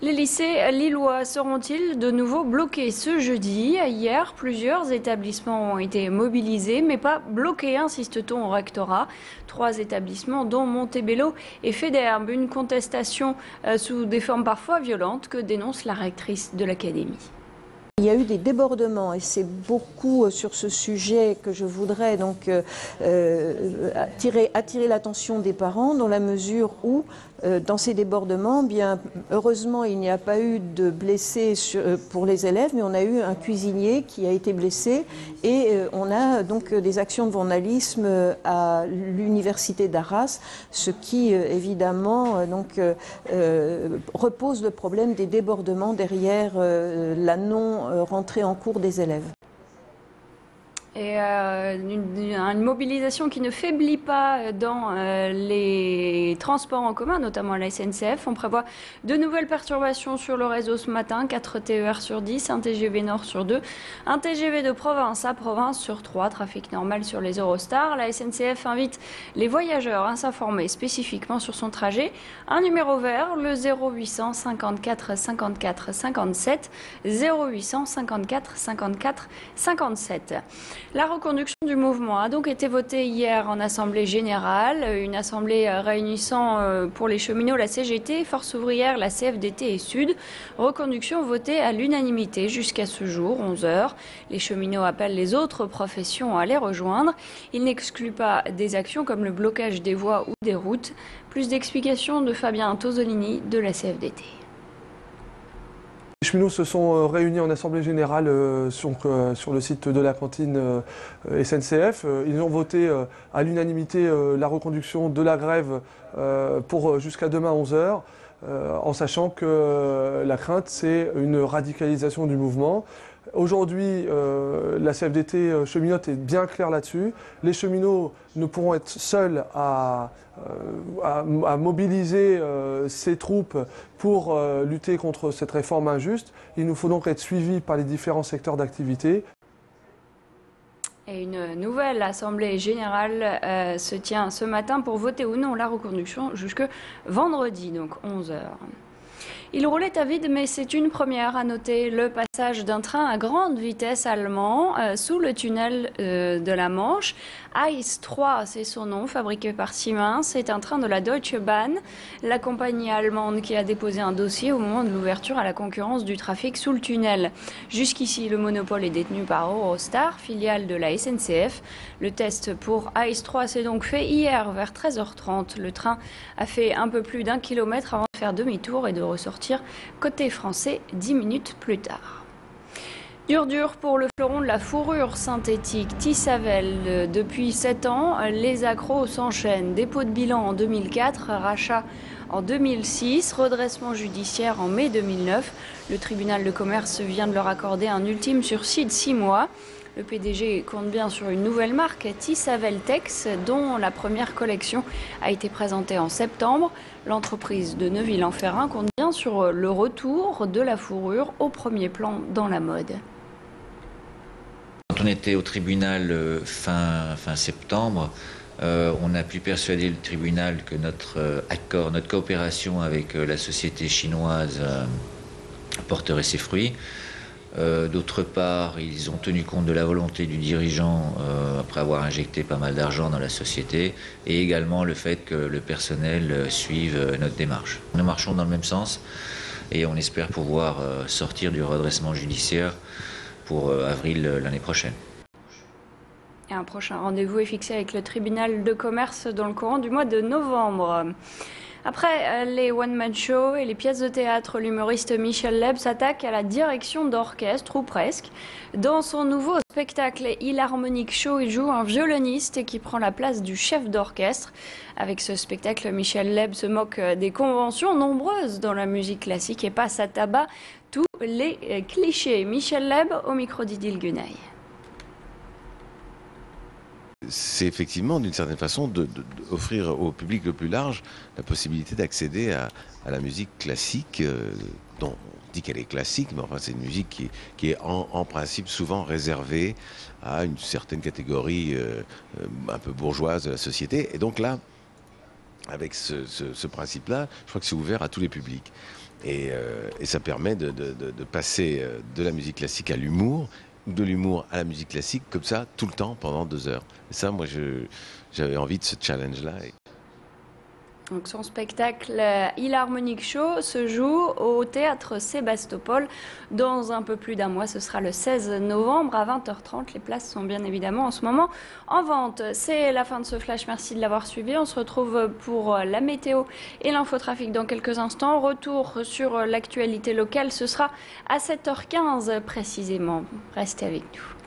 Les lycées lillois seront-ils de nouveau bloqués ce jeudi? Hier, plusieurs établissements ont été mobilisés, mais pas bloqués, insiste-t-on au rectorat. 3 établissements, dont Montebello et Federbe. Une contestation sous des formes parfois violentes que dénonce la rectrice de l'académie. Il y a eu des débordements et c'est beaucoup sur ce sujet que je voudrais donc attirer l'attention des parents dans la mesure où dans ces débordements, bien heureusement il n'y a pas eu de blessés pour les élèves, mais on a eu un cuisinier qui a été blessé et on a donc des actions de vandalisme à l'université d'Arras, ce qui évidemment repose le problème des débordements derrière la non-rentrée en cours des élèves. Et une mobilisation qui ne faiblit pas dans les transports en commun, notamment la SNCF. On prévoit de nouvelles perturbations sur le réseau ce matin, 4 TER sur 10, un TGV Nord sur 2, un TGV de province à province sur 3, trafic normal sur les Eurostars. La SNCF invite les voyageurs à s'informer spécifiquement sur son trajet. Un numéro vert, le 0800 54 54 57, 0800 54 54 57. La reconduction du mouvement a donc été votée hier en Assemblée générale, une assemblée réunissant pour les cheminots la CGT, Force ouvrière, la CFDT et Sud. Reconduction votée à l'unanimité jusqu'à ce jour, 11 h. Les cheminots appellent les autres professions à les rejoindre. Ils n'excluent pas des actions comme le blocage des voies ou des routes. Plus d'explications de Fabien Tosolini de la CFDT. Les cheminots se sont réunis en assemblée générale sur le site de la cantine SNCF. Ils ont voté à l'unanimité la reconduction de la grève pour jusqu'à demain 11 h, en sachant que la crainte, c'est une radicalisation du mouvement. Aujourd'hui, la CFDT cheminote est bien claire là-dessus. Les cheminots ne pourront être seuls à mobiliser ces troupes pour lutter contre cette réforme injuste. Il nous faut donc être suivis par les différents secteurs d'activité. Et une nouvelle assemblée générale se tient ce matin pour voter ou non la reconduction jusque vendredi, donc 11 h. Il roulait à vide, mais c'est une première à noter le passage d'un train à grande vitesse allemand sous le tunnel de la Manche. Ice 3, c'est son nom, fabriqué par Siemens. C'est un train de la Deutsche Bahn, la compagnie allemande qui a déposé un dossier au moment de l'ouverture à la concurrence du trafic sous le tunnel. Jusqu'ici, le monopole est détenu par Eurostar, filiale de la SNCF. Le test pour Ice 3 s'est donc fait hier vers 13 h 30. Le train a fait un peu plus d'1 kilomètre avant de faire demi-tour et de ressortir côté français 10 minutes plus tard. Dur pour le fleuron de la fourrure synthétique Tissavel. Depuis 7 ans, les accros s'enchaînent. Dépôt de bilan en 2004, rachat en 2006, redressement judiciaire en mai 2009. Le tribunal de commerce vient de leur accorder un ultime sursis de 6 mois. Le PDG compte bien sur une nouvelle marque, Tissavel Tex, dont la première collection a été présentée en septembre. L'entreprise de Neuville-en-Ferrain compte bien sur le retour de la fourrure au premier plan dans la mode. Quand on était au tribunal fin septembre, on a pu persuader le tribunal que notre accord, notre coopération avec la société chinoise porterait ses fruits. D'autre part, ils ont tenu compte de la volonté du dirigeant après avoir injecté pas mal d'argent dans la société, et également le fait que le personnel suive notre démarche. Nous marchons dans le même sens et on espère pouvoir sortir du redressement judiciaire pour avril l'année prochaine. Et un prochain rendez-vous est fixé avec le tribunal de commerce dans le courant du mois de novembre. Après les one-man shows et les pièces de théâtre, l'humoriste Michel Leb s'attaque à la direction d'orchestre, ou presque. Dans son nouveau spectacle Ilharmonic Show, il joue un violoniste qui prend la place du chef d'orchestre. Avec ce spectacle, Michel Leb se moque des conventions nombreuses dans la musique classique et passe à tabac tous les clichés. Michel Leb au micro d'Idil Gunaï. C'est effectivement, d'une certaine façon, d'offrir au public le plus large la possibilité d'accéder à la musique classique, dont on dit qu'elle est classique, mais enfin c'est une musique qui est en principe souvent réservée à une certaine catégorie un peu bourgeoise de la société. Et donc là, avec ce principe-là, je crois que c'est ouvert à tous les publics. Et ça permet de passer de la musique classique à l'humour, ou de l'humour à la musique classique, comme ça, tout le temps, pendant 2 heures. Et ça, moi, j'avais envie de ce challenge-là. Donc son spectacle Philharmonic Show se joue au théâtre Sébastopol dans un peu plus d'un mois. Ce sera le 16 novembre à 20h30. Les places sont bien évidemment en ce moment en vente. C'est la fin de ce flash. Merci de l'avoir suivi. On se retrouve pour la météo et l'infotrafic dans quelques instants. Retour sur l'actualité locale. Ce sera à 7h15 précisément. Restez avec nous.